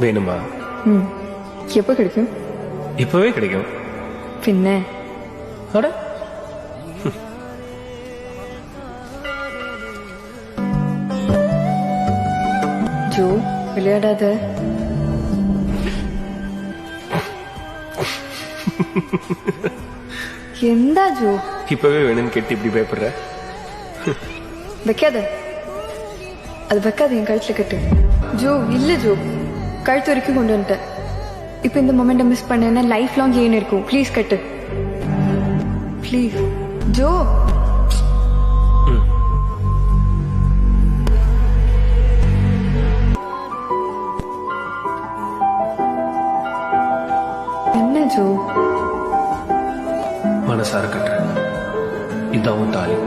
வேணுமா? எப்போ கிடைக்கும்? இப்பவே கிடைக்கும். பின்ன அட ஜோ, விளையாடாத. எந்தா ஜோ? இப்பவே வேணும்னு கேட்டு இப்படி பயப்படுற? வைக்காத, அது வைக்காத, என் கழுத்துல கட்டு. ஜோ இல்ல ஜோ, கழுத்து வரைக்கும் கொண்டு வந்துட்டேன். இப்ப இந்த மொமெண்ட்டை மிஸ் பண்ணேன்னா லைஃப் லாங் ஏன் இருக்கும். Please cut, please Joe. என்ன ஜோ? மனசார கட்டுறேன். இதான் உன் தாலி.